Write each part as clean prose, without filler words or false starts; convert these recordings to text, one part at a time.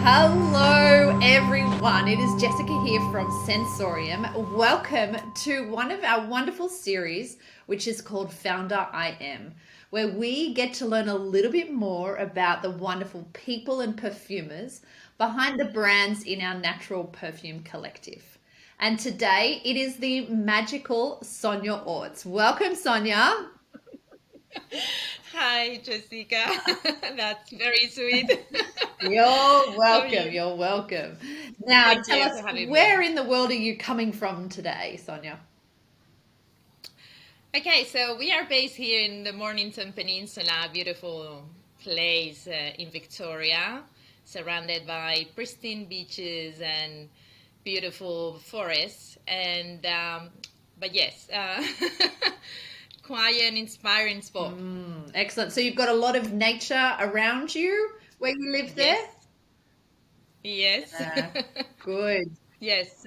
Hello, everyone. It is Jessica here from Sensoriam. Welcome to one of our wonderful series, which is called Founder.I.Am, where we get to learn a little bit more about the wonderful people and perfumers behind the brands in our natural perfume collective. And today it is the magical Sonia Orts. Welcome, Sonia. Hi, Jessica. That's very sweet. You're How are welcome. you? You're welcome. Now, Thank tell you us, for having me. where in the world are you coming from today, Sonia? Okay, so we are based here in the Mornington Peninsula, beautiful place in Victoria, surrounded by pristine beaches and beautiful forests. But yes, quiet and inspiring spot. Excellent. So you've got a lot of nature around you where you live there? Yes, yes, Uh, Good. yes.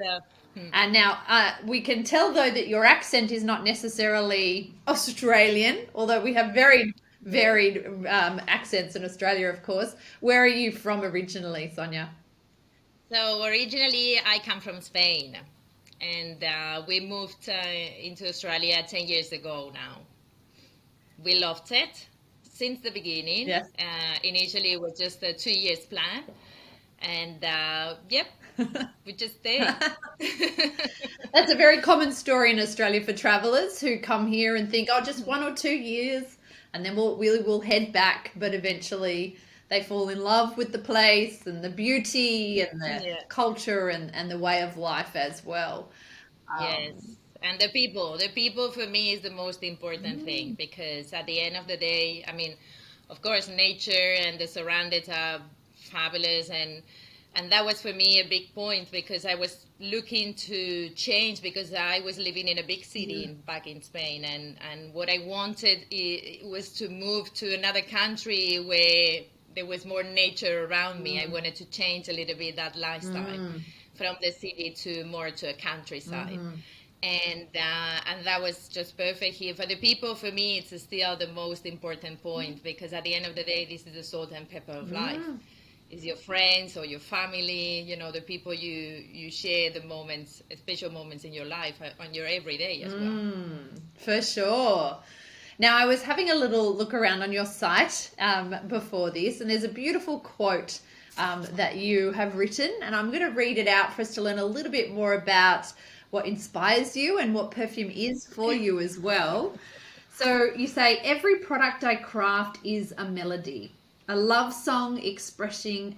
And now we can tell, though, that your accent is not necessarily Australian, although we have very No. varied accents in Australia, of course. Where are you from originally, Sonia? So originally, I come from Spain, and we moved into Australia 10 years ago now. We loved it since the beginning. Yes. Initially, it was just a 2 years plan, and yep, we just stayed. That's a very common story in Australia for travelers who come here and think, oh, just 1 or 2 years, and then we'll head back. But eventually, they fall in love with the place and the beauty and the Yeah. culture and the way of life as well. Um, Yes. And the people for me is the most important thing mm, because at the end of the day, I mean, of course, nature and the surroundings are fabulous and that was for me a big point because I was looking to change because I was living in a big city mm, back in Spain and what I wanted was to move to another country where there was more nature around me. I mm, wanted to change a little bit that lifestyle mm, from the city to more to a countryside mhm, and that was just perfect here for the people. For me, it's still the most important point because at the end of the day, this is the salt and pepper of life. mm. Is your friends or your family, the people you share the moments, special moments in your life on your everyday as well. For sure. Now, I was having a little look around on your site before this, and there's a beautiful quote that you have written, and I'm going to read it out for us to learn a little bit more about what inspires you and what perfume is for you as well. So you say, every product I craft is a melody, a love song expressing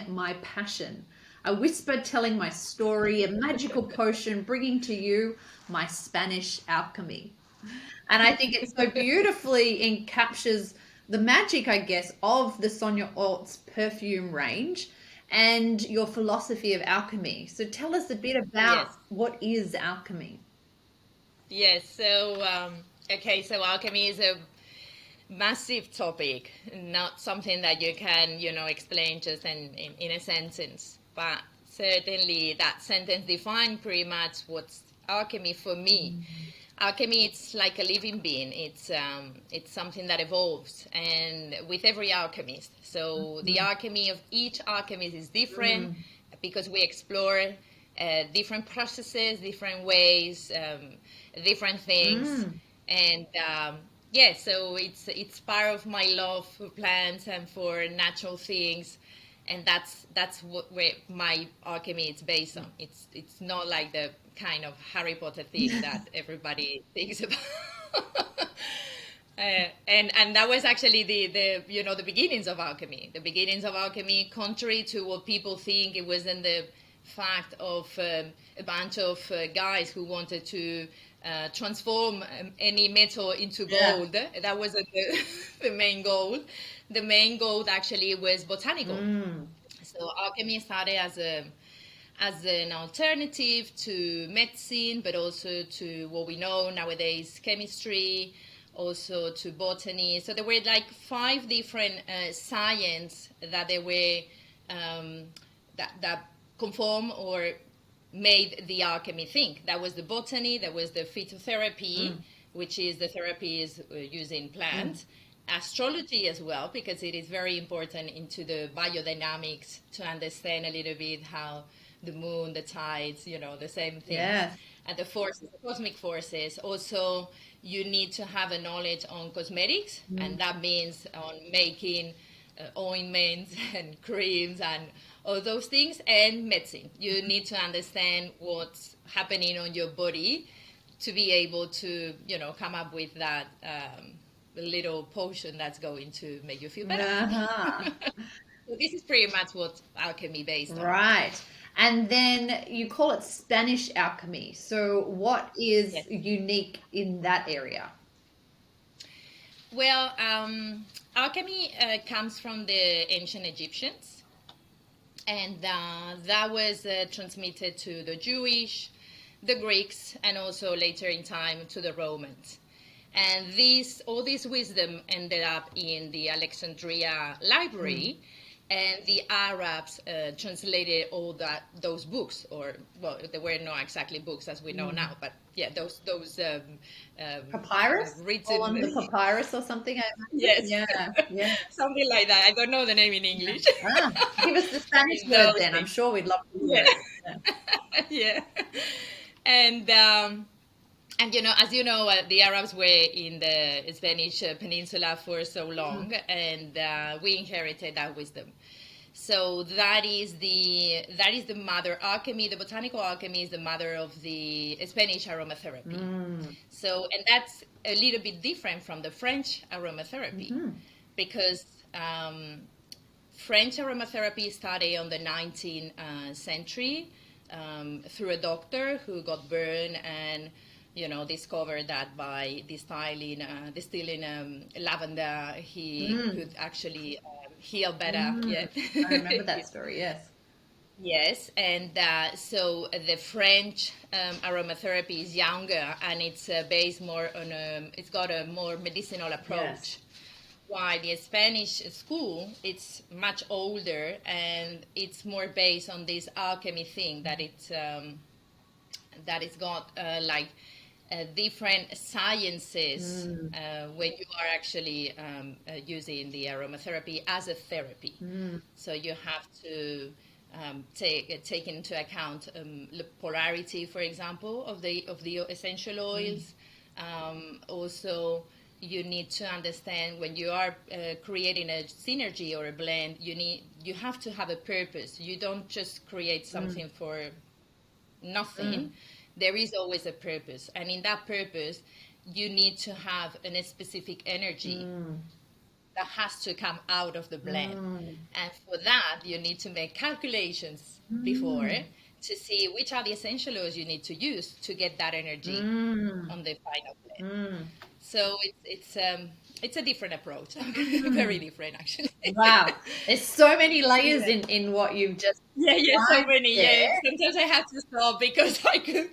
my passion, a whisper telling my story, a magical potion bringing to you my Spanish alchemy. And I think it so beautifully encaptures the magic, I guess, of the Sonia Orts perfume range and your philosophy of alchemy. So tell us a bit about Yes. what is alchemy. Yes. So, okay. So alchemy is a massive topic, not something that you can, explain just in a sentence. But certainly that sentence defines pretty much what's alchemy for me. Alchemy, it's like a living being. It's something that evolves, and with every alchemist. So the alchemy of each alchemist is different Mm, because we explore different processes, different ways, different things, mm, and yeah. So it's part of my love for plants and for natural things, and that's what where my alchemy is based on. It's not like the kind of Harry Potter thing that everybody thinks about. And that was actually the beginnings of alchemy. The beginnings of alchemy, contrary to what people think, it wasn't the fact of a bunch of guys who wanted to transform any metal into yeah. gold. That wasn't the main goal. The main goal actually was botanical. Mm, So alchemy started as an alternative to medicine, but also to what we know nowadays, chemistry, also to botany. So there were like five different science that they were that conform or made the alchemy think. That was the botany, that was the phytotherapy, mm, which is the therapy is using mm, plants, astrology as well, because it is very important into the biodynamics to understand a little bit how the moon, the tides, the same things. Yes. And the forces, the cosmic forces. Also, you need to have a knowledge on cosmetics, and that means on making ointments and creams and all those things, and medicine. You need to understand what's happening on your body to be able to, come up with that little potion that's going to make you feel better. Uh-huh. So this is pretty much what alchemy based on. Right. And then you call it Spanish alchemy. So what is Yes. unique in that area? Well, alchemy comes from the ancient Egyptians, and that was transmitted to the Jewish, the Greeks, and also later in time to the Romans. And all this wisdom ended up in the Alexandria library, and the Arabs translated all those books, or well, there were not exactly books as we know now, but yeah, those Papyrus? written On the papyrus or something? Yes. Yeah. Something like that. I don't know the name in English. Give us the Spanish In word those then. I'm days. sure we'd love to hear it. Yeah. And as you know, the Arabs were in the Spanish peninsula for so long, and we inherited that wisdom. So that is the mother alchemy. The botanical alchemy is the mother of the Spanish aromatherapy. So, and that's a little bit different from the French aromatherapy, because French aromatherapy started on the 19th century through a doctor who got burned and discovered that by distilling lavender, he could actually heal better. Yeah. I remember that story, yes. Yes, and so the French aromatherapy is younger, and it's based more on it's got a more medicinal approach. Yes. While the Spanish school, it's much older, and it's more based on this alchemy thing that it's got like different sciences when you are actually using the aromatherapy as a therapy. So you have to take into account the polarity, for example, of the essential oils. Also, you need to understand when you are creating a synergy or a blend, you have to have a purpose. You don't just create something for nothing. There is always a purpose, and in that purpose you need to have a specific energy that has to come out of the blend. And for that you need to make calculations before to see which are the essential oils you need to use to get that energy on the final blend. So it's a different approach. Very different, actually. Wow. There's so many layers in what you've just Yeah, so many. there. Yeah, sometimes I have to stop because I could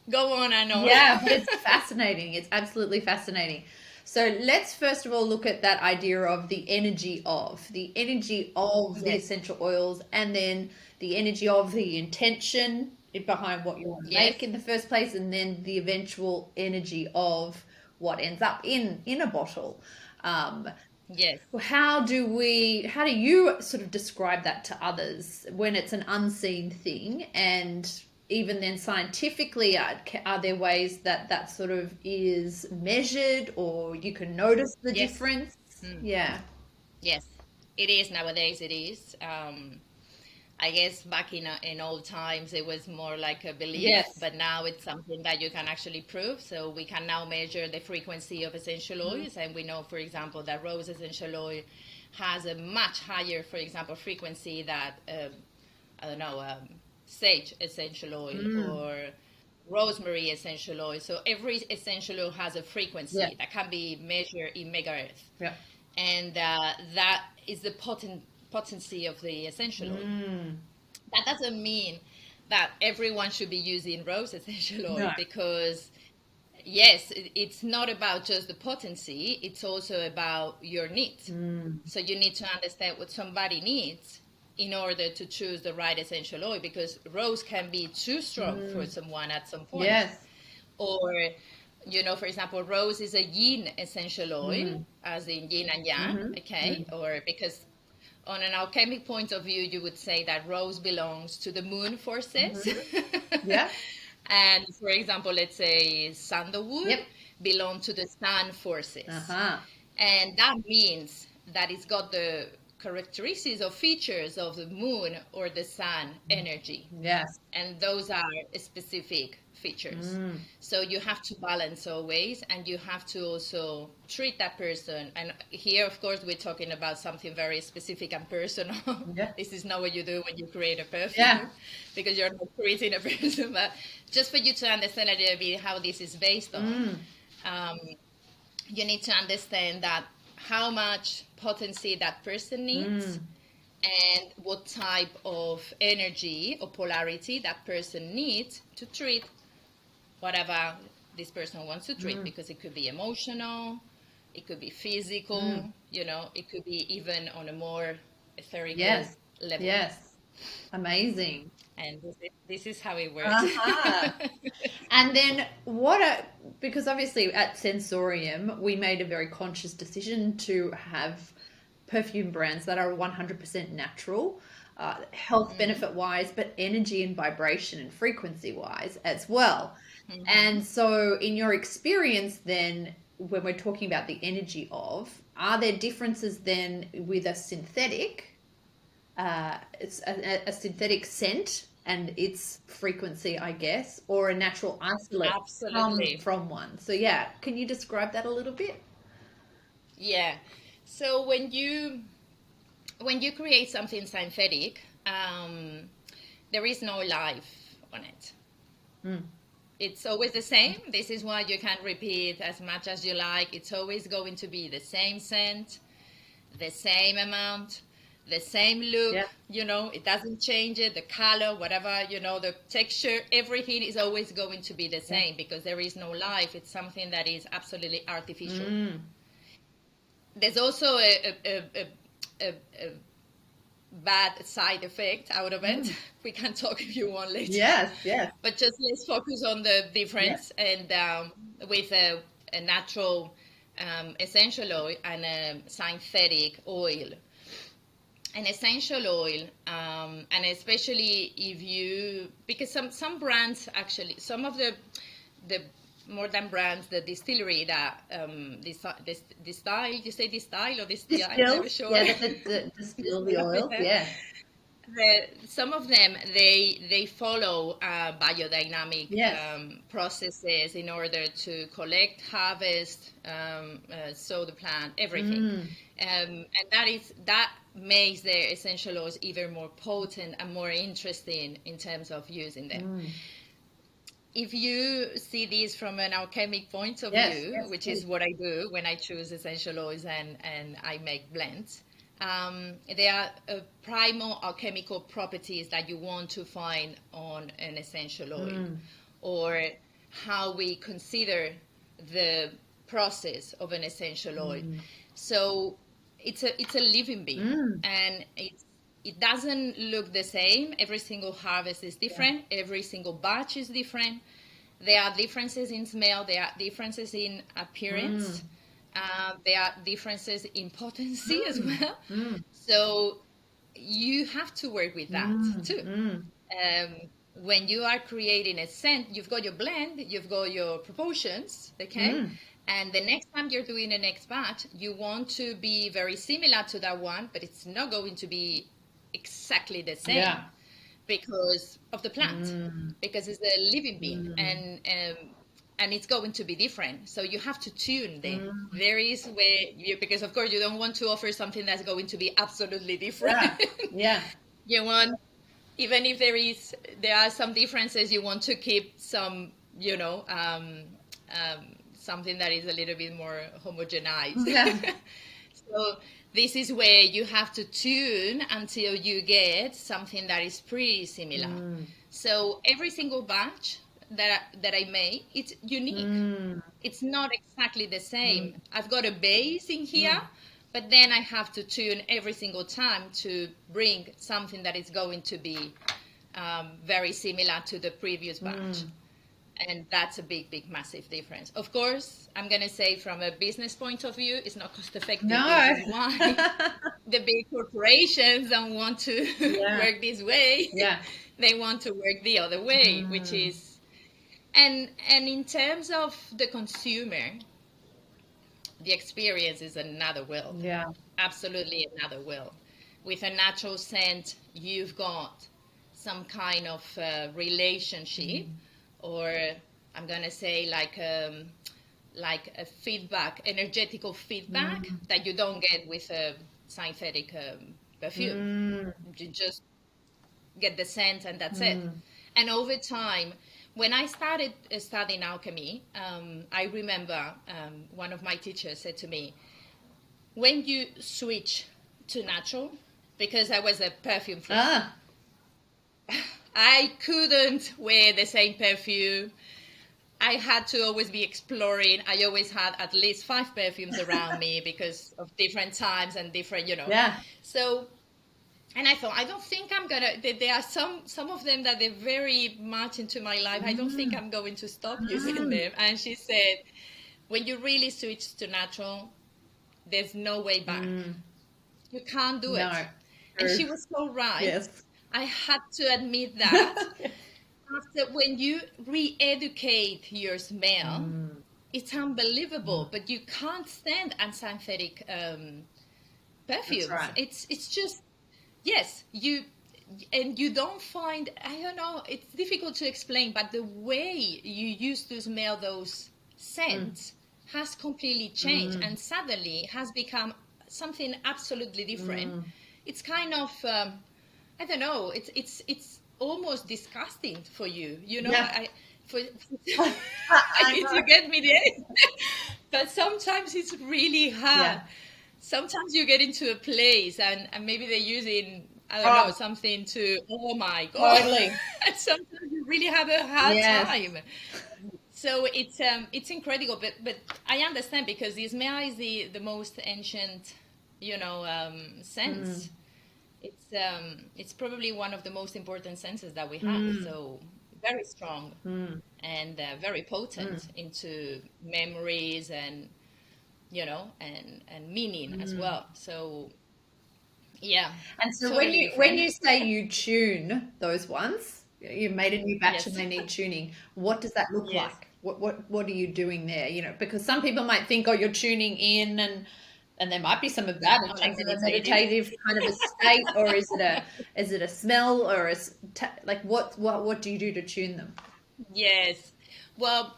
go on and on. Yeah, but it's fascinating. It's absolutely fascinating. So let's first of all look at that idea of the energy of the Yes. essential oils, and then the energy of the intention behind what you want to Yes. make in the first place, and then the eventual energy of what ends up in a bottle. Yes. How do you sort of describe that to others when it's an unseen thing? And even then scientifically, are there ways that sort of is measured, or you can notice the Yes. difference? Yeah. Yes. It is nowadays. It is. I guess back in old times it was more like a belief, Yes. but now it's something that you can actually prove. So we can now measure the frequency of essential oils, and we know, for example, that rose essential oil has a much higher, for example, frequency that sage essential oil or rosemary essential oil. So every essential oil has a frequency Yeah. that can be measured in megahertz, Yeah. and that is the potency of the essential oil. That doesn't mean that everyone should be using rose essential oil, No. because yes, it's not about just the potency, it's also about your needs. So you need to understand what somebody needs in order to choose the right essential oil, because rose can be too strong for someone at some point. Yes. Or for example, rose is a yin essential oil, as in yin and yang, okay? Or because on an alchemic point of view, you would say that rose belongs to the moon forces. Yeah. And for example, let's say sandalwood Yep. belong to the sun forces. Uh-huh. And that means that it's got the characteristics or features of the moon or the sun energy. Yes. And those are specific features. So you have to balance always, and you have to also treat that person. And here, of course, we're talking about something very specific and personal. Yeah. This is not what you do when you create a perfume, Yeah. because you're not creating a person, but just for you to understand a little bit how this is based on. You need to understand that how much potency that person needs, and what type of energy or polarity that person needs to treat whatever this person wants to treat, because it could be emotional, it could be physical, it could be even on a more etherical Yes. level. Yes. Amazing. And this is how it works. Uh-huh. And then because obviously at Sensorium, we made a very conscious decision to have perfume brands that are 100% natural, health benefit wise, but energy and vibration and frequency wise as well. And so in your experience then, when we're talking about the energy are there differences then with a synthetic, it's a synthetic scent and its frequency, I guess, or a natural isolate Absolutely. from one? So yeah, can you describe that a little bit? Yeah. So when you create something synthetic, there is no life on it. It's always the same. This is why you can repeat as much as you like. It's always going to be the same scent, the same amount, the same look. Yeah. It doesn't change it, the color, whatever, the texture, everything is always going to be the same, because there is no life. It's something that is absolutely artificial. There's also a bad side effect out of it. We can talk if you want later. Yes, yes. But just let's focus on the difference. And with a natural essential oil and a synthetic oil. An essential oil, and especially because some brands actually, some of the more than brands, the distillery that distill, you say distill or distill, I'm never sure. Yeah, the distill the oil. Yeah. Some of them they follow biodynamic processes in order to collect, harvest, sow the plant, everything, and that makes their essential oils even more potent and more interesting in terms of using them. If you see this from an alchemic point of view, which is what I do when I choose essential oils and I make blends, there are primal alchemical properties that you want to find on an essential oil, or how we consider the process of an essential oil. So it's a living being, and it doesn't look the same. Every single harvest is different. Every single batch is different. There are differences in smell. There are differences in appearance. There are differences in potency as well. So you have to work with that too. When you are creating a scent, you've got your blend, you've got your proportions, okay? And the next time you're doing the next batch, you want to be very similar to that one, but it's not going to be exactly the same because of the plant, because it's a living being, and it's going to be different. So you have to tune them. There is because of course you don't want to offer something that's going to be absolutely different. Yeah. You want, even if there are some differences, you want to keep some, something that is a little bit more homogenized. So this is where you have to tune until you get something that is pretty similar. So every single batch that I make, it's unique. It's not exactly the same. I've got a base in here, but then I have to tune every single time to bring something that is going to be very similar to the previous batch. And that's a big, massive difference. Of course, I'm going to say from a business point of view, it's not cost effective, No. which is why the big corporations don't want to Yeah. work this way. Yeah. They want to work the other way, which is, and in terms of the consumer, the experience is another world. Yeah. Absolutely another world. With a natural scent, you've got some kind of relationship, or I'm gonna say like a feedback, energetical feedback that you don't get with a synthetic perfume. You just get the scent and that's it. And over time, when I started studying alchemy, I remember one of my teachers said to me, when you switch to natural, because I was a perfume freak, I couldn't wear the same perfume. I had to always be exploring. I always had at least 5 perfumes around me because of different times and different, Yeah. So, and I thought, I don't think I'm gonna. There are some of them that they're very much into my life. I don't think I'm going to stop using them. And she said, when you really switch to natural, there's no way back. You can't do it. No. And she was so right. Yes. I had to admit that. After when you re-educate your smell, it's unbelievable. But you can't stand unsynthetic perfumes. That's right. It's just, yes, you don't find, I don't know, it's difficult to explain, but the way you used to smell those scents has completely changed and suddenly has become something absolutely different. It's kind of I don't know, it's almost disgusting for you, Yeah. I need to get me there. But sometimes it's really hard. Yeah. Sometimes you get into a place and maybe they're using, I don't know, something to, oh my God. Totally. And sometimes you really have a hard Yes. time. So it's incredible, but I understand because the smell is the most ancient, sense. It's probably one of the most important senses that we have. So very strong and very potent into memories and and meaning as well. So yeah. And so totally when different. you say you tune those ones, you made a new batch Yes. and they need tuning. What does that look Yes. like? What are you doing there? Because some people might think, oh, you're tuning in, and there might be some of that in Like terms of a meditative. meditative kind of a state, or is it a smell, or like what do you do to tune them? Yes. Well,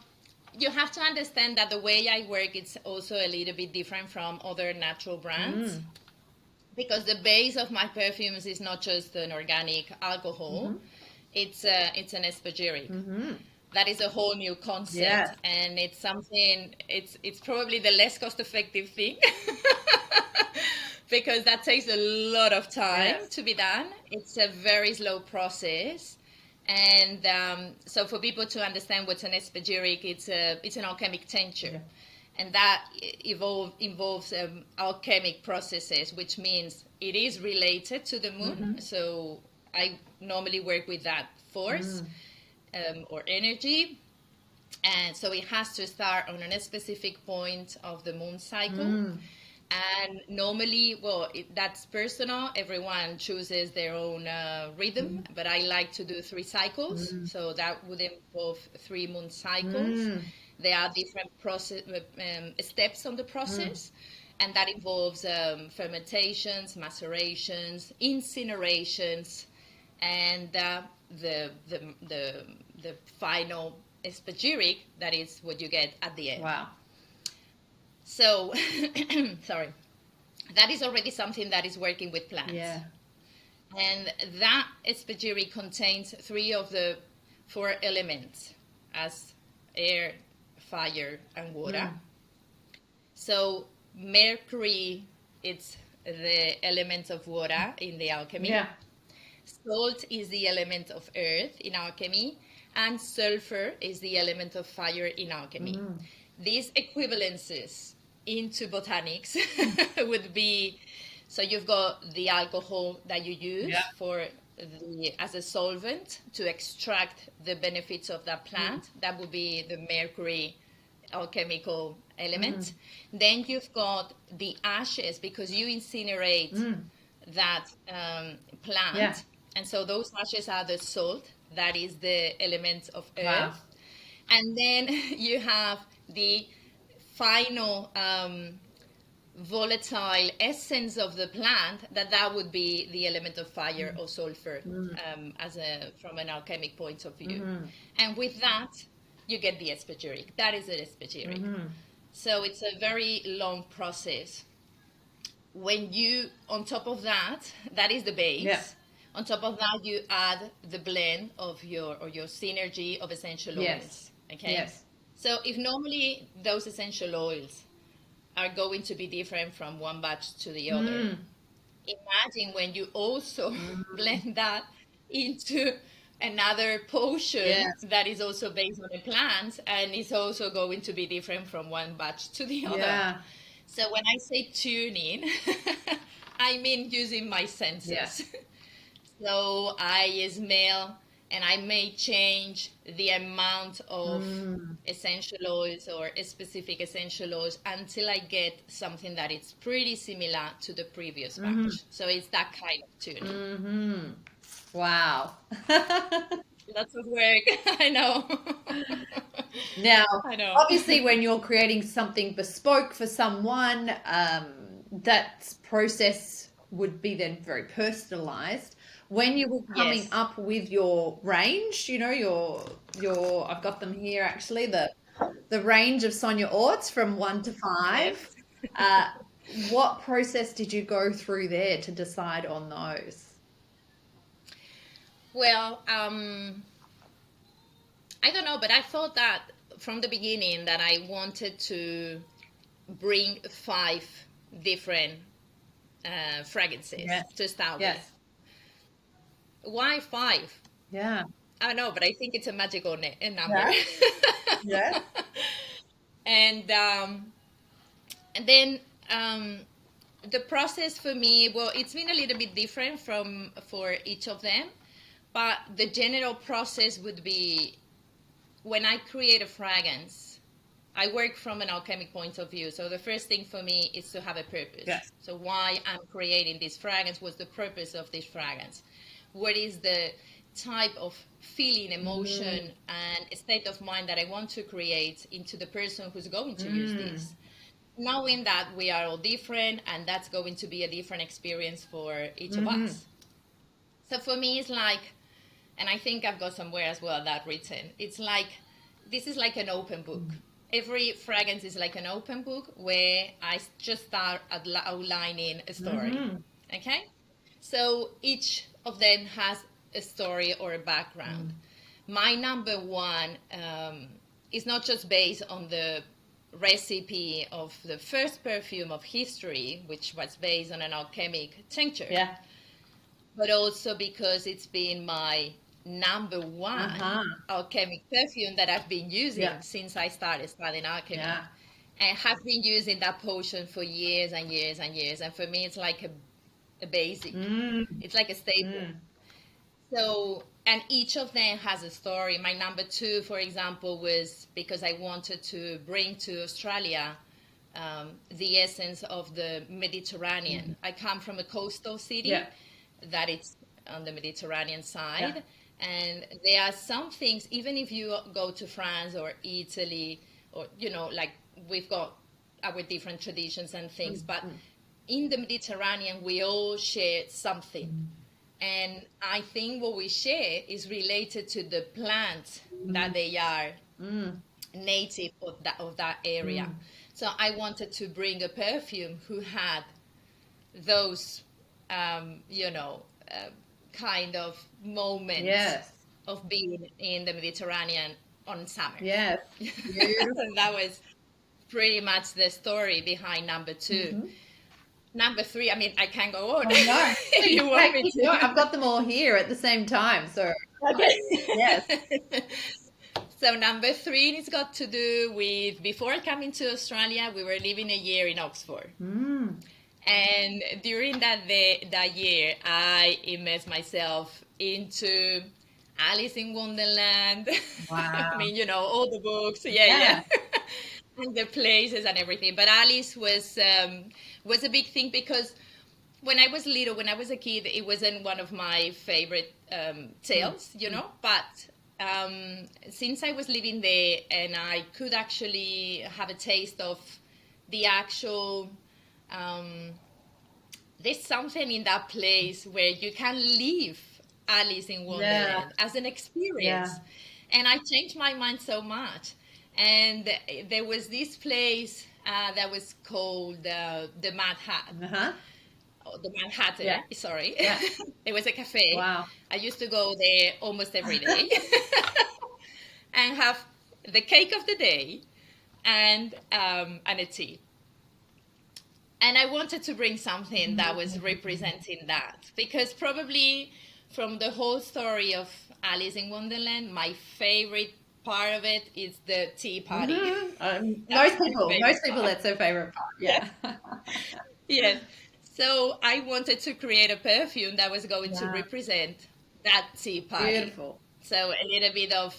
you have to understand that the way I work is also a little bit different from other natural brands because the base of my perfumes is not just an organic alcohol. It's an Spagyric. That is a whole new concept, Yes. and it's something. It's probably the less cost-effective thing because that takes a lot of time Yes. to be done. It's a very slow process, and so for people to understand what's an Spagyric, it's an alchemic tincture, and that involves alchemic processes, which means it is related to the moon. So I normally work with that force or energy. And so it has to start on a specific point of the moon cycle. And normally, well, that's personal. Everyone chooses their own rhythm, but I like to do 3 cycles. So that would involve 3 moon cycles. There are different steps on the process, and that involves fermentations, macerations, incinerations, and the final Spagyric, that is what you get at the end. Wow. So, sorry, that is already something that is working with plants. Yeah. And that Spagyric contains 3 of the 4 elements as air, fire, and water. So mercury, it's the element of water in the alchemy. Yeah. Salt is the element of earth in alchemy, and sulfur is the element of fire in alchemy. These equivalences into botanics would be, so you've got the alcohol that you use for as a solvent to extract the benefits of that plant. That would be the mercury alchemical element. Then you've got the ashes, because you incinerate that plant. Yeah. And so those ashes are the salt, that is the element of earth. Wow. And then you have the final volatile essence of the plant, that would be the element of fire or sulfur, from an alchemic point of view. And with that, you get the spagyric. That is a spagyric. So it's a very long process. When you, on top of that, that is the base. Yeah. On top of that, you add the blend of your synergy of essential oils. Yes. Okay. Yes. So if normally those essential oils are going to be different from one batch to the other, imagine when you also blend that into another potion. Yes. That is also based on a plant and is also going to be different from one batch to the other. Yeah. So when I say tuning, I mean using my senses. Yeah. So I smell, and I may change the amount of essential oils or specific essential oils until I get something that is pretty similar to the previous batch. So it's that kind of tuning. Wow. Lots of work, I know. Now, I know. obviously, when you're creating something bespoke for someone, that process would be then very personalized. When you were coming Yes. up with your range, you know, your I've got them here actually, the range of Sonia Orts from 1 to 5. What process did you go through there to decide on those? Well, I don't know, but I thought that from the beginning that I wanted to bring 5 different fragrances Yes. to start Yes. with. Why 5? Yeah. I don't know, but I think it's a magical number. Yeah. And then the process for me, well, it's been a little bit different for each of them, but the general process would be, when I create a fragrance, I work from an alchemic point of view. So the first thing for me is to have a purpose. Yes. So why I'm creating this fragrance, what's the purpose of this fragrance? What is the type of feeling, emotion, and state of mind that I want to create into the person who's going to use this? Knowing that we are all different and that's going to be a different experience for each of us. So for me, it's like, and I think I've got somewhere as well that written, it's like, this is like an open book. Every fragrance is like an open book where I just start outlining a story. Okay? So each of them has a story or a background. My number 1 is not just based on the recipe of the first perfume of history, which was based on an alchemic tincture. Yeah. But also because it's been my number 1 alchemic perfume that I've been using since I started studying alchemy. Yeah. And have been using that potion for years and years and years. And for me, it's like a basic. It's like a staple. So, and each of them has a story. My number 2, for example, was because I wanted to bring to Australia the essence of the Mediterranean. I come from a coastal city that it's on the Mediterranean side. And there are some things, even if you go to France or Italy, or, you know, like we've got our different traditions and things, but in the Mediterranean, we all share something. And I think what we share is related to the plants that they are native of that area. So I wanted to bring a perfume who had those, kind of moments of being in the Mediterranean on summer. Yes. And that was pretty much the story behind number 2. Number 3, I mean, I can't go on. Oh, no. If you want me to. No, I've got them all here at the same time. So, Okay. yes. So number 3, it's got to do with, before coming to Australia, we were living a year in Oxford. And during that year, I immersed myself into Alice in Wonderland. I Wow. mean, all the books, yeah, Yeah. and the places and everything. But Alice was a big thing because when I was little, when I was a kid, it wasn't one of my favorite Mm. tales, But since I was living there and I could actually have a taste of the actual, um, there's something in that place where you can live Alice in Yeah. Wonderland as an Yeah. experience. And I changed my mind so much. And there was this place that was called the Mad Hat. Uh-huh. Oh, the Manhattan, Yeah. sorry. Yeah. It was a cafe. Wow. I used to go there almost every day and have the cake of the day and a tea. And I wanted to bring something that was representing that because probably from the whole story of Alice in Wonderland, my favorite part of it is the tea party. That's my favorite Most people, part. that's their favorite part. Yeah. Yes. So I wanted to create a perfume that was going to Yeah. represent that tea party. Beautiful. So a little bit of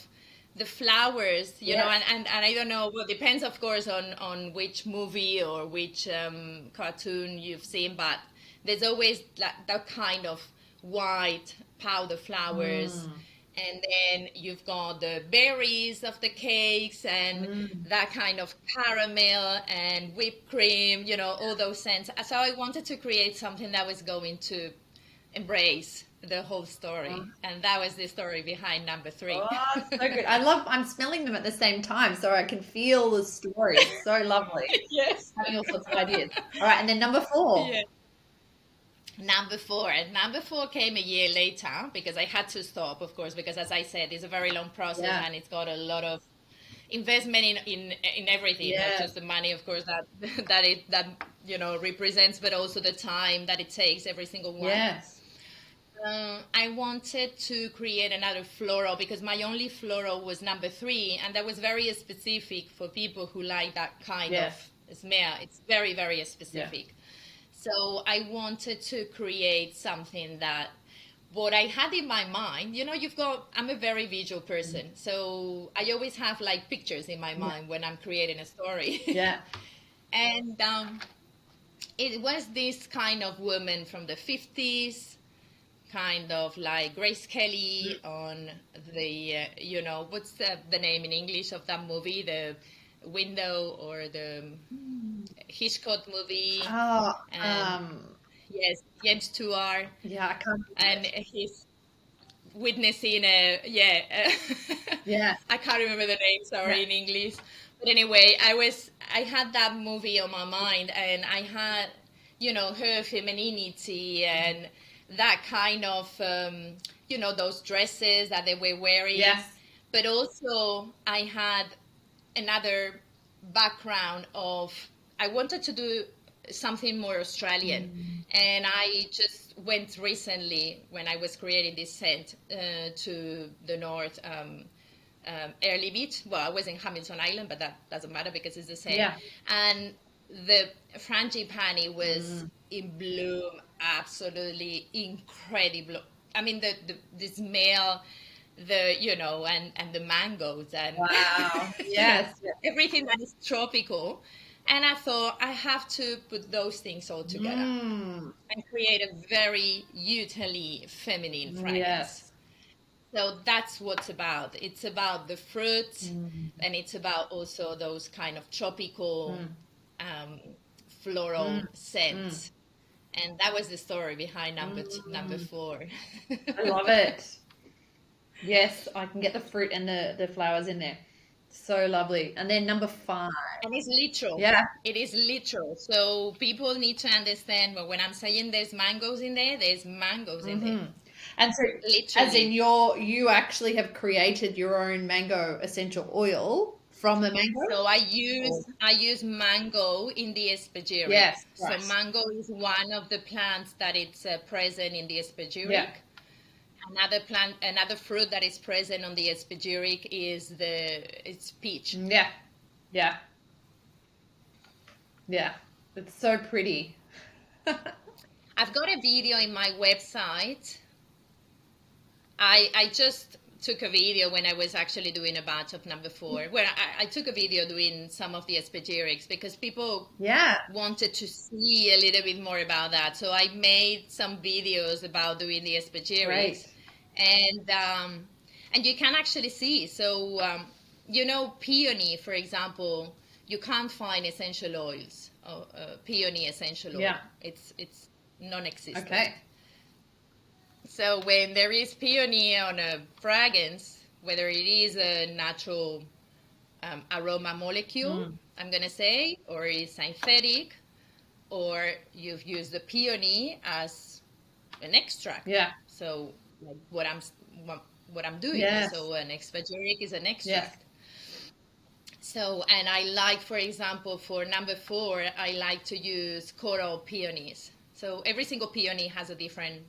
the flowers, Yeah. and I don't know, well, depends of course on which movie or which cartoon you've seen, but there's always that kind of white powder flowers, Mm. and then you've got the berries of the cakes and Mm. that kind of caramel and whipped cream, all those scents. So I wanted to create something that was going to embrace the whole story. And that was the story behind number three. Oh, so good. I'm smelling them at the same time, so I can feel the story. It's so lovely. Yes. Having all sorts of ideas. All right, and then number 4. Yeah. Number four. And number four came a year later because I had to stop, of course, because as I said, it's a very long process Yeah. and it's got a lot of investment in everything, not Yeah. just the money, of course, that that represents, but also the time that it takes every single one. Yes. I wanted to create another floral because my only floral was number three, and that was very specific for people who like that kind of Yes. smell. It's very, very Yeah. specific. So I wanted to create something that what I had in my mind, I'm a very visual person. So I always have like pictures in my mind when I'm creating a story. Yeah. And it was this kind of woman from the 50s, kind of like Grace Kelly on the, what's the name in English of that movie? The Window or the Hitchcock movie. Oh, And yes, James Stewart. yeah, I can't. And he's witnessing Yeah. I can't remember the name, Yeah. sorry, in English. But anyway, I had that movie on my mind, and I had, her femininity and that kind of, those dresses that they were wearing. Yes. But also, I had another background of, I wanted to do something more Australian. And I just went recently when I was creating this scent to the north, Early Beach. Well, I was in Hamilton Island, but that doesn't matter because it's the same. Yeah. And the frangipani was in bloom, absolutely incredible. I mean, the smell, and the mangoes and Wow. Yes. everything that is tropical. And I thought I have to put those things all together Mm. and create a very utterly feminine fragrance. Yes. So that's what's about. It's about the fruit, and it's about also those kind of tropical, floral scents. And that was the story behind number four. I love it. Yes, I can get the fruit and the flowers in there. So lovely. And then number 5. And it's literal. Yeah. It is literal. So people need to understand, but when I'm saying there's mangoes in there, there's mangoes in there. And so, Literally. as in you actually have created your own mango essential oil from the mango? So I use mango in the Spagyric. Yes, right. So mango is one of the plants that it's present in the Spagyric. Yeah. Another fruit that is present on the Spagyric is it's peach. Yeah. Yeah. Yeah. It's so pretty. I've got a video in my website. I just took a video when I was actually doing a batch of number 4, where I took a video doing some of the Spagyrics because people Yeah. wanted to see a little bit more about that. So I made some videos about doing the Spagyrics. Great. And you can actually see. So, peony, for example, you can't find essential oils, peony essential oil. Yeah. It's non-existent. Okay. So when there is peony on a fragrance, whether it is a natural aroma molecule, I'm going to say, or is synthetic, or you've used the peony as an extract. Yeah. So like what I'm doing. Yes. So an Spagyric is an extract. Yes. So, and I like, for example, for number 4, I like to use coral peonies. So every single peony has a different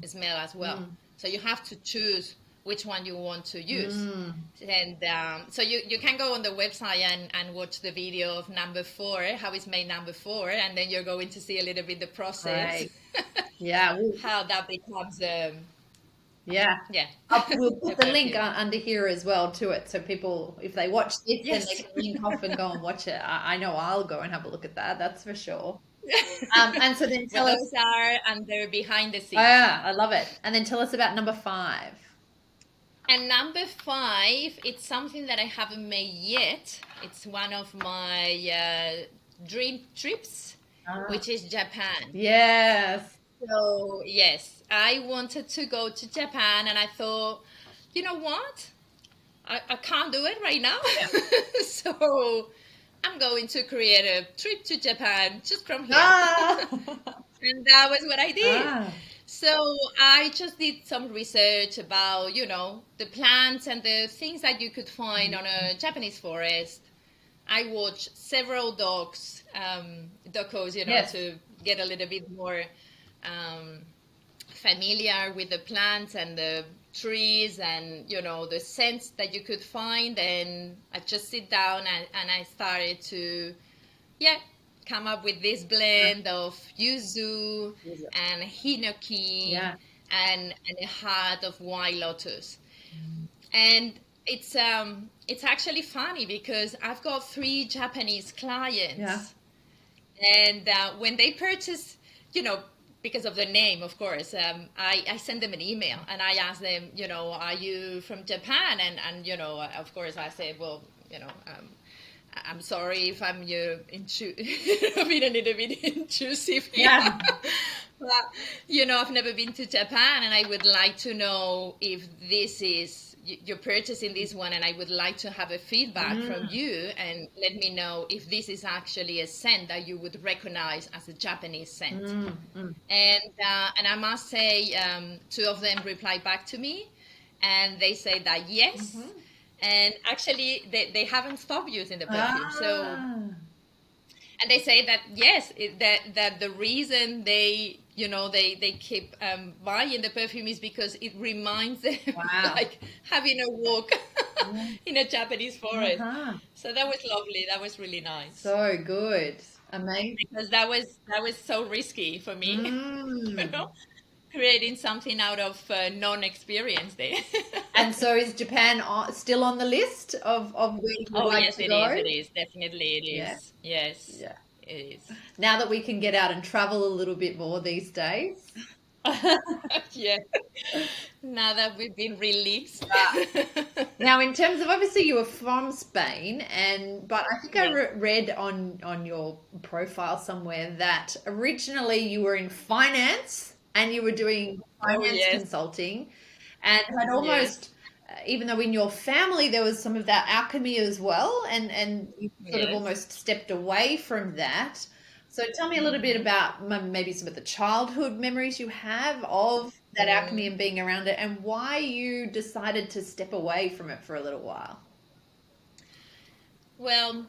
smell as well. So you have to choose which one you want to use. And so you can go on the website and watch the video of number 4, how it's made number 4, and then you're going to see a little bit the process. Right. Yeah. How that becomes yeah. We'll put the link under here as well to it, so people, if they watch this, then they can link off and go and watch it. I know I'll go and have a look at that. That's for sure. And so then tell us. Those are under behind the scenes. Oh, yeah, I love it. And then tell us about number 5. And number 5, it's something that I haven't made yet. It's one of my dream trips, which is Japan. Yes. So, yes, I wanted to go to Japan, and I thought, you know what? I can't do it right now. Yeah. So I'm going to create a trip to Japan just from here. And that was what I did. So I just did some research about, the plants and the things that you could find on a Japanese forest. I watched several docos, yes, to get a little bit more familiar with the plants and the trees and, the scents that you could find. And I just sit down and I started to, come up with this blend of yuzu and hinoki and a heart of white lotus. And it's actually funny because I've got 3 Japanese clients, and when they purchase, because of the name, of course, I send them an email and I ask them, are you from Japan? And of course I say, well, I'm sorry if I'm being a little bit intrusive here. Yeah. But, I've never been to Japan, and I would like to know if this is, you're purchasing this one, and I would like to have a feedback from you and let me know if this is actually a scent that you would recognize as a Japanese scent. And I must say, 2 of them replied back to me, and they say that yes. And actually, they haven't stopped using the perfume. So, and they say that yes, that the reason they keep buying the perfume is because it reminds them like having a walk in a Japanese forest. So that was lovely. That was really nice. So good, amazing. Because that was so risky for me. Creating something out of non-experience there. And so is Japan still on the list of where you would like to go? Yes, it is. Definitely it is. Yeah. Yes. Yeah. It is. Now that we can get out and travel a little bit more these days. Yeah. Now that we've been released. Now, in terms of, obviously you were from Spain, but I think I read on your profile somewhere that originally you were in finance and you were doing finance consulting, and had almost, even though in your family there was some of that alchemy as well, and you sort of almost stepped away from that. So tell me a little bit about maybe some of the childhood memories you have of that alchemy and being around it, and why you decided to step away from it for a little while. Well,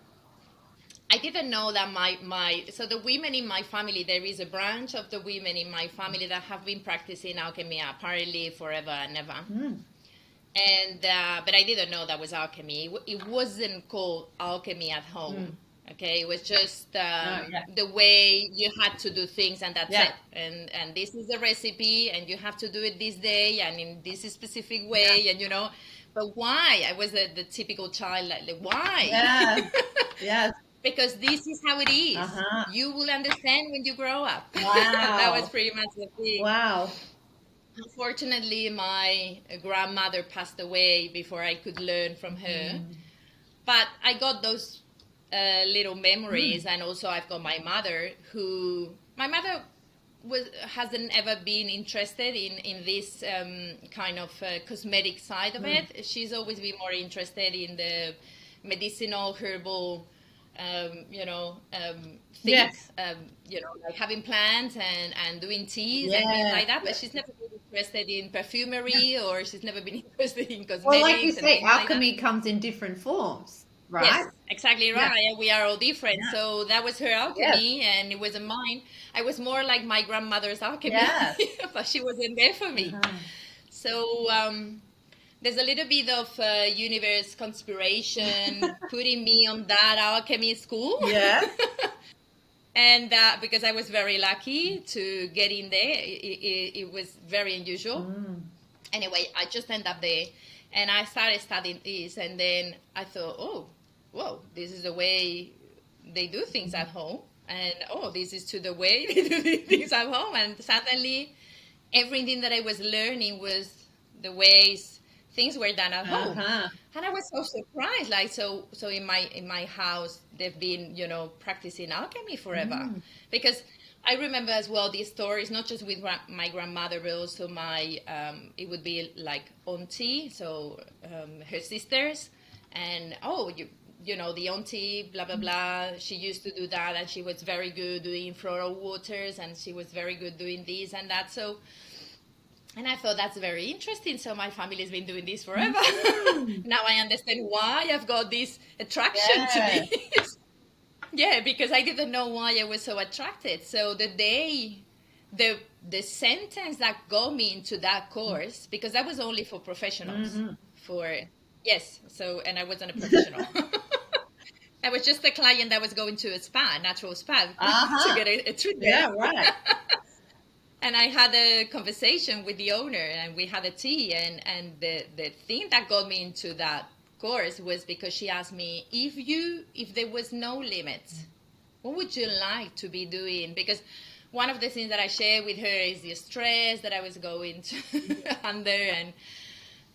I didn't know that so the women in my family, there is a branch of the women in my family that have been practicing alchemy apparently forever and ever. And but I didn't know that was alchemy. It wasn't called alchemy at home. Okay, it was just Oh, yeah. the way you had to do things, and that's Yeah. it. And this is the recipe, and you have to do it this day and in this specific way, and But why? I was the typical child, like why? Yeah. Yes. Because this is how it is. Uh-huh. You will understand when you grow up. And that was Wow. pretty much the thing. Wow. Unfortunately, my grandmother passed away before I could learn from her. But I got those little memories, and also I've got my mother, my mother hasn't ever been interested in this kind of cosmetic side of it. She's always been more interested in the medicinal, herbal, things, Yes. like having plants and doing teas and things Yeah. like that. But she's never been interested in perfumery, or she's never been interested in Well, like you cosmetics and say, things like that. alchemy comes in different forms, right? Yes, exactly right. Yeah. And we are all different. Yeah. So that was her Yes. alchemy, and it wasn't mine. I was more like my grandmother's alchemy, Yes. but she wasn't there for me. Uh-huh. So there's a little bit of universe conspiration putting me on that alchemy school. Yes. And because I was very lucky to get in there, it was very unusual. Anyway, I just ended up there, and I started studying this, and then I thought, oh, whoa, this is the way they do things at home, and oh, this is to the way they do things at home, and suddenly everything that I was learning was the ways things were done at home. Uh-huh. And I was so surprised. Like so in my house they've been, practicing alchemy forever. Because I remember as well these stories, not just with my grandmother, but also my it would be like auntie, so her sisters, and the auntie, blah blah blah. She used to do that, and she was very good doing floral waters, and she was very good doing this and that. So, and I thought that's very interesting. So my family's been doing this forever. Now I understand why I've got this attraction to this. Yeah, because I didn't know why I was so attracted. So the sentence that got me into that course, because that was only for professionals. Yes, so, and I wasn't a professional. I was just a client that was going to a spa, natural spa, to get a treatment. Yeah, right. And I had a conversation with the owner, and we had a tea, and the thing that got me into that course was because she asked me, if there was no limits, what would you like to be doing? Because one of the things that I shared with her is the stress that I was going under, and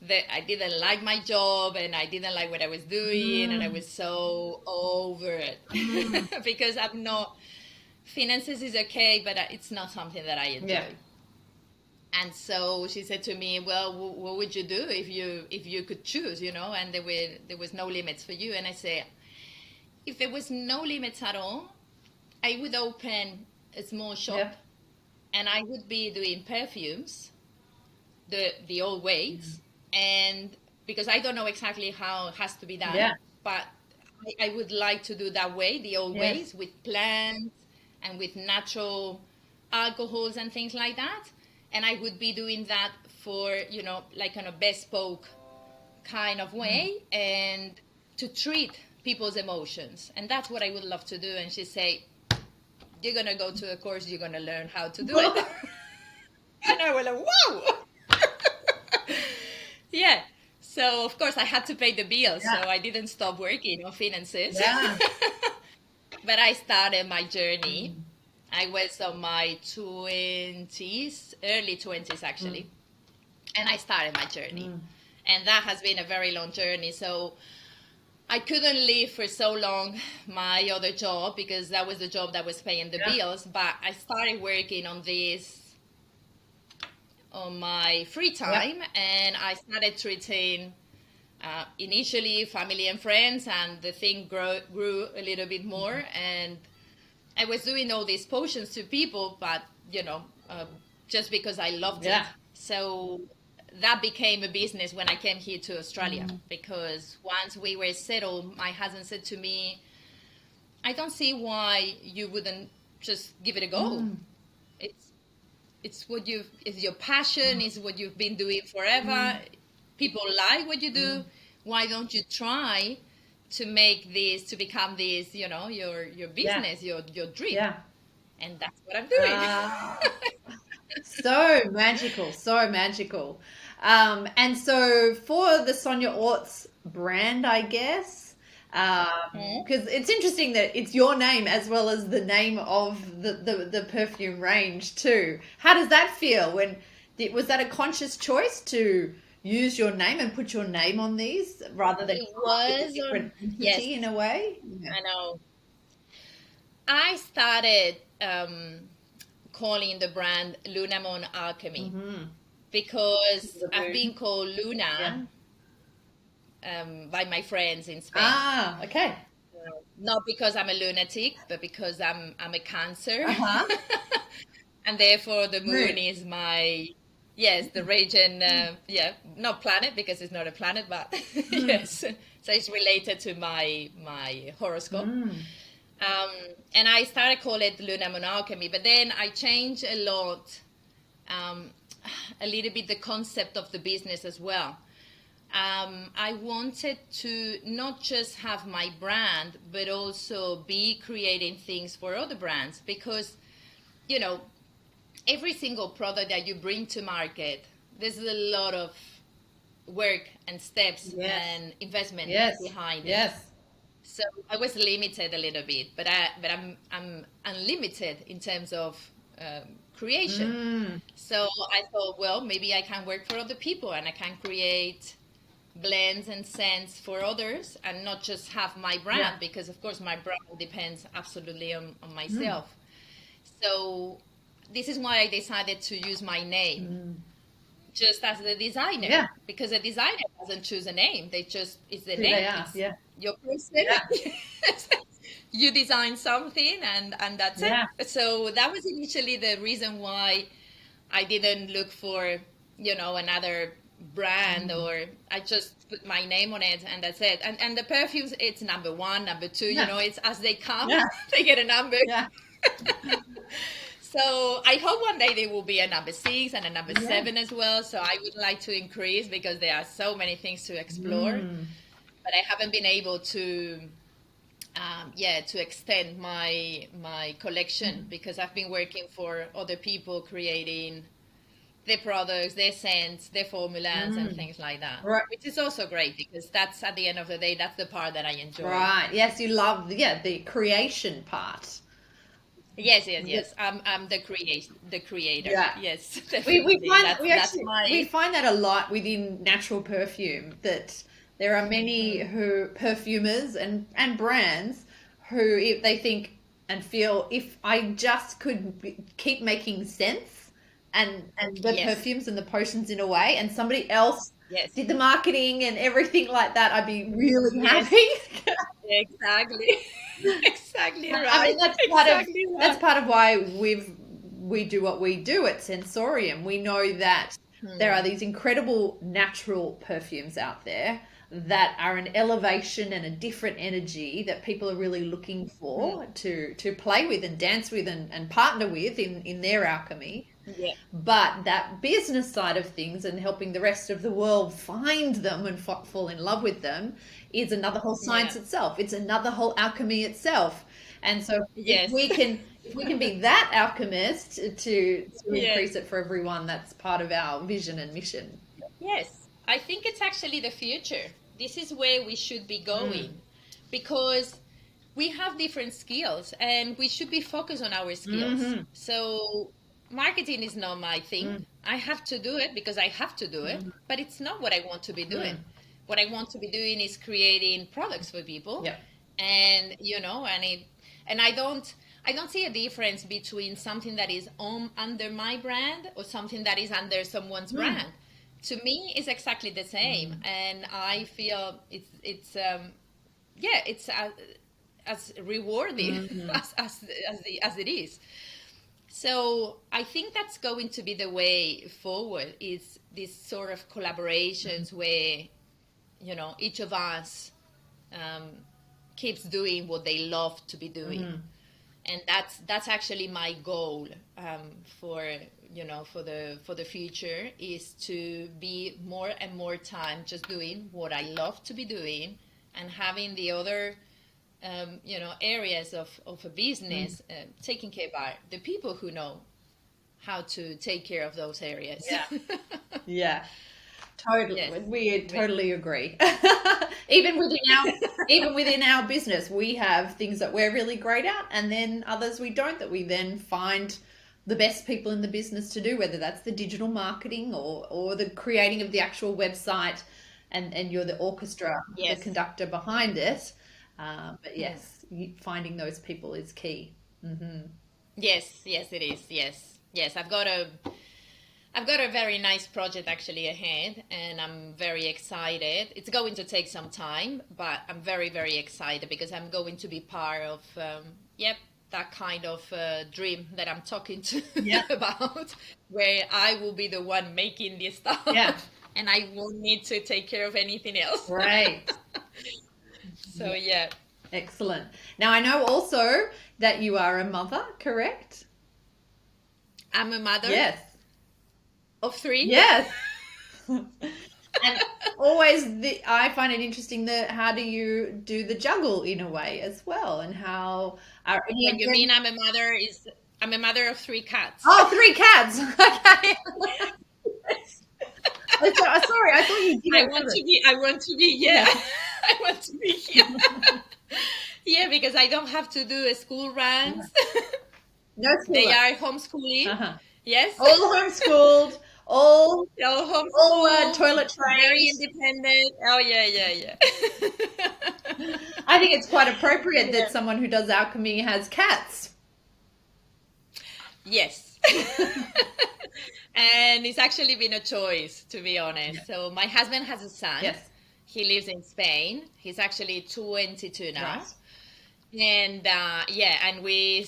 that I didn't like my job, and I didn't like what I was doing, and I was so over it. Because I'm not, finances is okay, but it's not something that I enjoy. Yeah. And so she said to me, well, what would you do if you could choose, and there was no limits for you? And I say, if there was no limits at all, I would open a small shop, and I would be doing perfumes the old ways, and because I don't know exactly how it has to be done, but I would like to do that way, the old ways, with plants and with natural alcohols and things like that. And I would be doing that for, like on a bespoke kind of way, and to treat people's emotions. And that's what I would love to do. And she said, you're going to go to a course, you're going to learn how to do it. And I was like, whoa! Yeah. So, of course, I had to pay the bills. So I didn't stop working on finances. Yeah. But I started my journey. I was on my 20s, early 20s actually. And I started my journey. And that has been a very long journey. So I couldn't leave for so long my other job, because that was the job that was paying the bills. But I started working on this on my free time, and I started treating initially family and friends, and the thing grew a little bit more, and I was doing all these potions to people, but just because I loved it. So that became a business when I came here to Australia, because once we were settled, my husband said to me, I don't see why you wouldn't just give it a go. It's your passion, it's what you've been doing forever. People like what you do. Why don't you try to make this, to become this, your business, your dream. Yeah. And that's what I'm doing. So magical, so magical. And so for the Sonia Orts brand, I guess, because it's interesting that it's your name as well as the name of the perfume range too. How does that feel was that a conscious choice to use your name and put your name on these rather than It come up with a was, different yes, entity in a way? Yeah. I know. I started calling the brand Lunamon Alchemy because I've been called Luna by my friends in Spain. Ah, okay. Not because I'm a lunatic, but because I'm a Cancer, and therefore the moon Moon. is my the region. Not planet because it's not a planet, but yes, so it's related to my horoscope. And I started calling it Luna Monalchemy, but then I changed a lot, a little bit the concept of the business as well. I wanted to not just have my brand, but also be creating things for other brands because, every single product that you bring to market, there's a lot of work and steps and investment behind it. Yes. So I was limited a little bit, but I'm unlimited in terms of creation. So I thought, well, maybe I can work for other people and I can create blends and scents for others and not just have my brand because of course my brand depends absolutely on myself. So this is why I decided to use my name just as the designer because a designer doesn't choose a name, it's the name, it's your person. You design something and that's it. So that was initially the reason why I didn't look for another brand or I just put my name on it and that's it. And the perfumes, it's number one, number two, it's as they come. They get a number. So I hope one day there will be a number 6 and a number 7 as well. So I would like to increase because there are so many things to explore, but I haven't been able to extend my collection because I've been working for other people creating their products, their scents, their formulas and things like that. Right. Which is also great because that's at the end of the day, that's the part that I enjoy. Right. Yes, you love the creation part. Yes. I'm the creator. Yeah. Yes. We find that a lot within natural perfume that there are many perfumers and brands who if they think and feel if I just could keep making sense and the perfumes and the potions in a way and somebody else did the marketing and everything like that, I'd be really happy. Exactly. Exactly right. I mean, that's part of why we do what we do at Sensoriam. We know that there are these incredible natural perfumes out there that are an elevation and a different energy that people are really looking for to play with and dance with and partner with in their alchemy. Yeah. But that business side of things and helping the rest of the world find them and fall in love with them is another whole science itself. It's another whole alchemy itself. And so if we can be that alchemist to increase it for everyone, that's part of our vision and mission. Yes, I think it's actually the future. This is where we should be going because we have different skills and we should be focused on our skills. So marketing is not my thing. I have to do it because I have to do it, but it's not what I want to be doing. What I want to be doing is creating products for people. And and I don't see a difference between something that is under my brand or something that is under someone's brand. To me, it's exactly the same, and I feel it's as rewarding as it is. So I think that's going to be the way forward. Is this sort of collaborations where each of us keeps doing what they love to be doing, and that's actually my goal for the future, is to be more and more time just doing what I love to be doing and having the other areas of a business taken care by the people who know how to take care of those areas. Yeah. Yeah. Totally. Yes. We totally agree. Even within our business, we have things that we're really great at, and then others we don't, that we then find the best people in the business to do, whether that's the digital marketing or the creating of the actual website, and you're the orchestra, the conductor behind it. But yes, finding those people is key. Mm-hmm. Yes, it is. Yes. I've got a very nice project actually ahead, and I'm very excited. It's going to take some time, but I'm very, very excited because I'm going to be part of, that kind of dream that I'm talking to about, where I will be the one making this stuff. Yeah. And I won't need to take care of anything else. Right. So, yeah. Excellent. Now, I know also that you are a mother, correct? I'm a mother. Yes. Of 3? Yes. And always I find it interesting how do you do the juggle in a way as well, and how are any When you mean I'm a mother of 3 cats. Oh, 3 cats. Okay. Sorry, I thought you did. I want to be yeah. I want to be here. Yeah, because I don't have to do a school runs. No school. They are homeschooling. Uh-huh. Yes. All homeschooled. All homeschooled. All toilet trained. Very independent. Oh yeah. I think it's quite appropriate that someone who does alchemy has cats. Yes. And it's actually been a choice, to be honest. Yeah. So my husband has a son. Yes. He lives in Spain. He's actually 22 now. Right. And and we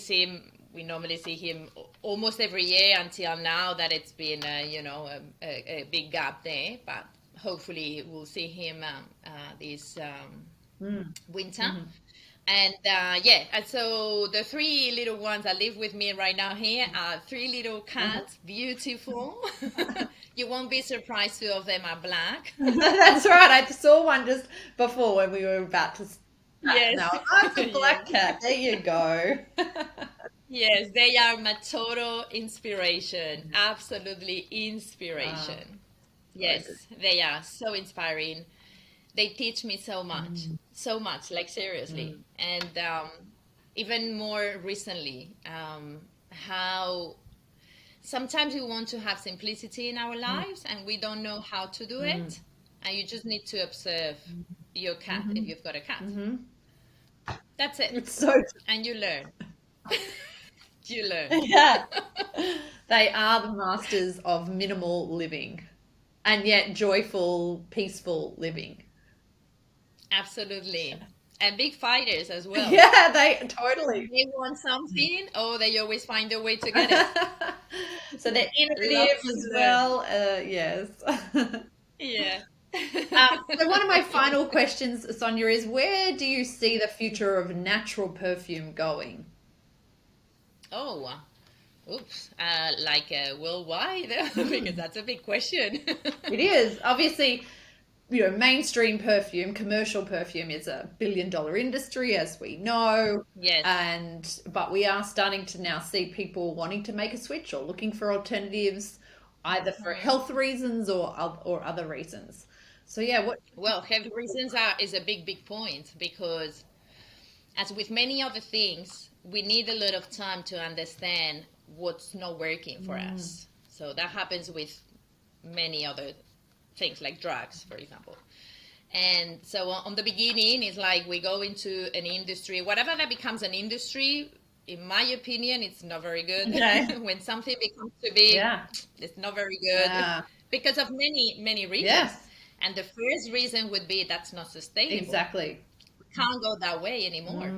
normally see him almost every year until now that it's been a big gap there, but hopefully we'll see him this winter. Mm-hmm. And and so the 3 little ones that live with me right now here are 3 little cats, beautiful. You won't be surprised 2 of them are black. That's right. I saw one just before when we were about to start. Yes. Now, it's a black cat. There you go. Yes, they are my total inspiration. Absolutely inspiration. Yes, they are so inspiring. They teach me so much, like seriously. And even more recently, how sometimes we want to have simplicity in our lives and we don't know how to do it. And you just need to observe your cat if you've got a cat. That's it. It's so true. And you learn. You learn. Yeah. They are the masters of minimal living and yet joyful, peaceful living. Absolutely. And big fighters as well. Yeah, they totally. They want something, they always find a way to get it. So they're innovative as well. Yes. Yeah. So one of my final questions, Sonia, is where do you see the future of natural perfume going? Oh, oops. Worldwide? Because that's a big question. It is. Obviously, mainstream perfume, commercial perfume is a billion-dollar industry, as we know. Yes. But we are starting to now see people wanting to make a switch or looking for alternatives, either for health reasons or other reasons. So yeah, health reasons is a big point, because as with many other things, we need a lot of time to understand what's not working for us. So that happens with many other things like drugs, for example. And so on the beginning, it's like we go into an industry, whatever that becomes an industry, in my opinion, it's not very good. Okay. When something becomes too big, it's not very good because of many reasons. Yes. And the first reason would be that's not sustainable. Exactly. We can't go that way anymore.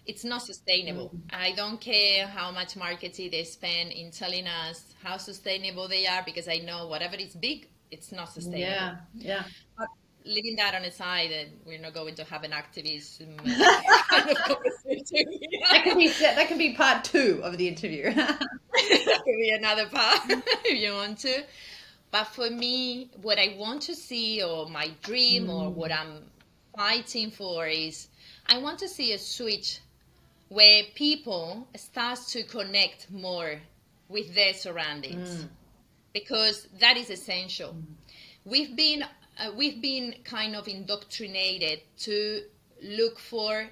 It's not sustainable. I don't care how much marketing they spend in telling us how sustainable they are, because I know whatever is big, it's not sustainable. Yeah. But leaving that on the side, we're not going to have an activism kind of conversation. That can be part 2 of the interview. That could be another part if you want to. But for me, what I want to see, or my dream, or what I'm fighting for is I want to see a switch where people start to connect more with their surroundings, because that is essential. We've been kind of indoctrinated to look for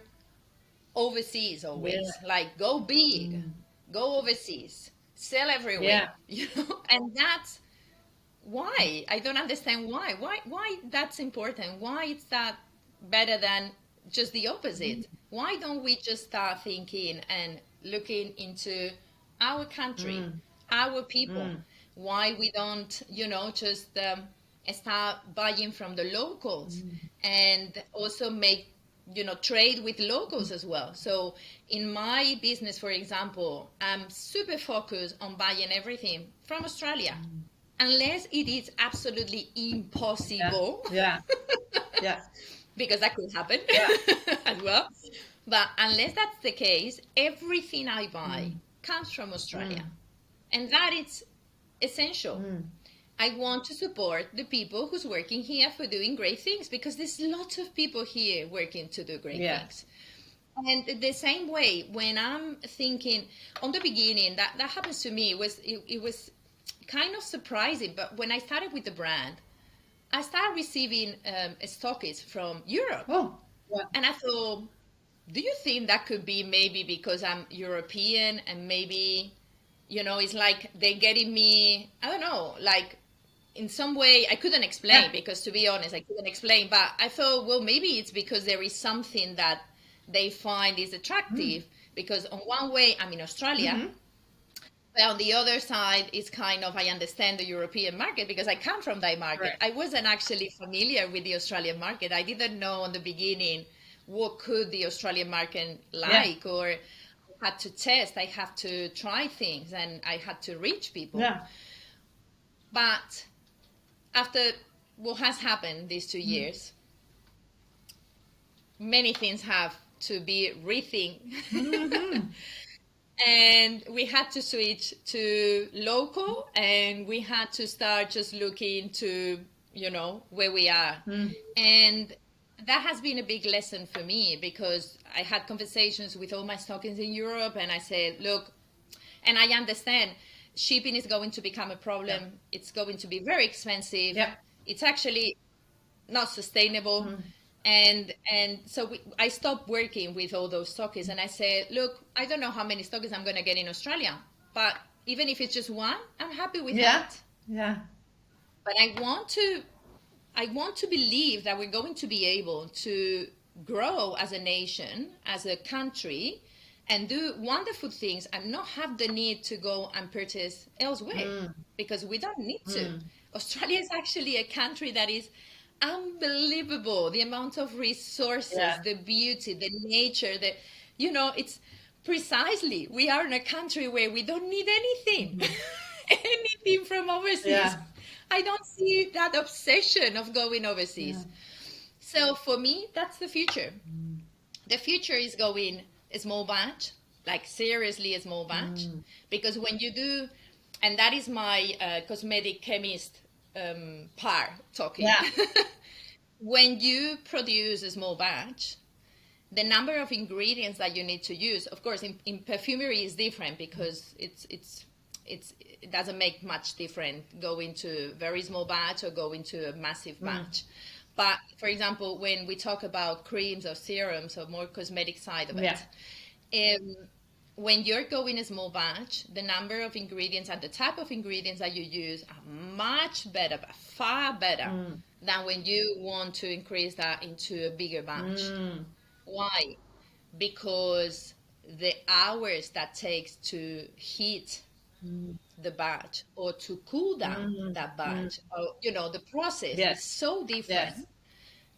overseas always, like go big, go overseas, sell everywhere, and that's why I don't understand why that's important. Why is that better than just the opposite? Why don't we just start thinking and looking into our country, our people? Why we don't, just start buying from the locals and also make, trade with locals as well. So in my business, for example, I'm super focused on buying everything from Australia, unless it is absolutely impossible. Yeah. Because that could happen as well. But unless that's the case, everything I buy comes from Australia. And that is essential. I want to support the people who's working here for doing great things, because there's lots of people here working to do great things. And the same way, when I'm thinking on the beginning, that happens to me, it was kind of surprising. But when I started with the brand, I started receiving stockists from Europe. And I thought, do you think that could be maybe because I'm European and maybe, it's like they're getting me, I don't know, like in some way I couldn't explain, because to be honest, I couldn't explain. But I thought, well, maybe it's because there is something that they find is attractive, because on one way I'm in Australia, but on the other side, it's kind of, I understand the European market because I come from that market. I wasn't actually familiar with the Australian market. I didn't know in the beginning what could the Australian market like, or I had to test, I had to try things, and I had to reach people. But after what has happened these 2 years, many things have to be rethink. And we had to switch to local, and we had to start just looking to, where we are. And that has been a big lesson for me, because I had conversations with all my stockings in Europe, and I said, look, and I understand shipping is going to become a problem. It's going to be very expensive. It's actually not sustainable. And so I stopped working with all those stockists, and I said, look, I don't know how many stockists I'm going to get in Australia, but even if it's just one, I'm happy with that. But I want to believe that we're going to be able to grow as a nation, as a country, and do wonderful things, and not have the need to go and purchase elsewhere, because we don't need to. Australia is actually a country that is unbelievable. The amount of resources, the beauty, the nature, it's precisely, we are in a country where we don't need anything, anything from overseas. I don't see that obsession of going overseas. So for me, that's the future. The future is going a small batch, like seriously a small batch, because when you do, and that is my cosmetic chemist part talking. When you produce a small batch, the number of ingredients that you need to use, of course, in perfumery is different, because it doesn't make much difference going to very small batch or going to a massive batch. But for example, when we talk about creams or serums or more cosmetic side of it, when you're going a small batch, the number of ingredients and the type of ingredients that you use are much better, far better than when you want to increase that into a bigger batch. Why? Because the hours that takes to heat the batch or to cool down that batch, or the process is so different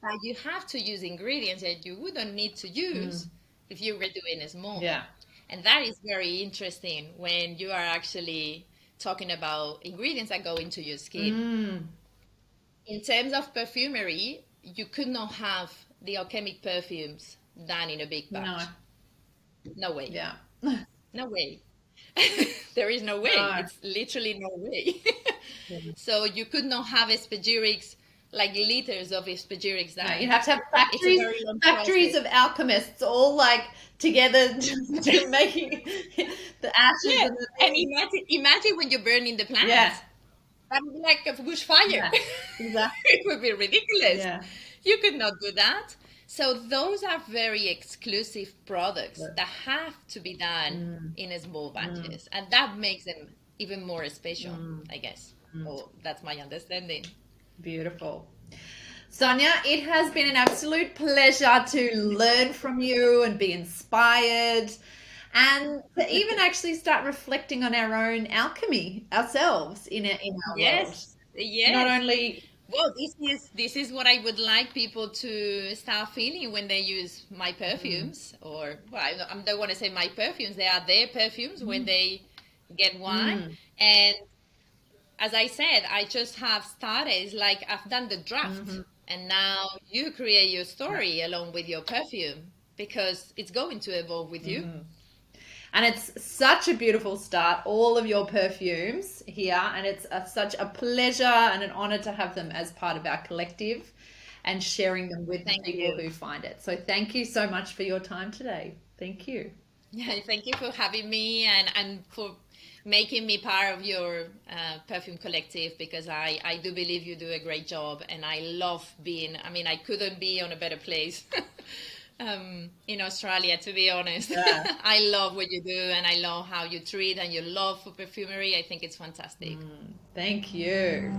that you have to use ingredients that you wouldn't need to use if you were doing it small. And that is very interesting when you are actually talking about ingredients that go into your skin. In terms of perfumery, you could not have the alchemic perfumes done in a big batch. No way. No way. There is no way. It's literally no way. So you could not have a Spagyric like liters of Spagyrics No, dye. you'd have to have It's a very long factories process. of alchemists all like together to making the ashes Yeah, and the and things. imagine when you're burning the Yeah, plants. That would be like a bushfire. yeah, exactly. It would be ridiculous. Yeah. You could not do that. So those are very exclusive products Yeah. that have to be done Mm, in small mm, batches, and that makes them even more special, mm, I guess. mm. Oh, that's my understanding. Beautiful. Sonia, it has been an absolute pleasure to learn from you and be inspired and to even actually start reflecting on our own alchemy ourselves in our world. Yes, Not yes. only, Well, this is what I would like people to start feeling when they use my mm, perfumes, or well, I don't want to say my perfumes. They are their perfumes when mm, they get one. mm, And as I said, I just have started. It's like I've done the draft, mhm, and now you create your yeah, story along with your perfume because it's going to evolve with you. mhm. And it's such a beautiful start, all of your perfumes here. And it's such a pleasure and an honor to have them as part of our collective and sharing them with the Thank people you. who find it. So thank you so much for your time today. Thank you. Yeah, thank you for having me and for making me part of your perfume collective because I do believe you do a great job and I love being, I mean, I couldn't be on a better place in Australia, to be honest. Yeah. I love what you do and I love how you treat and your love for perfumery. I think it's fantastic. Thank you.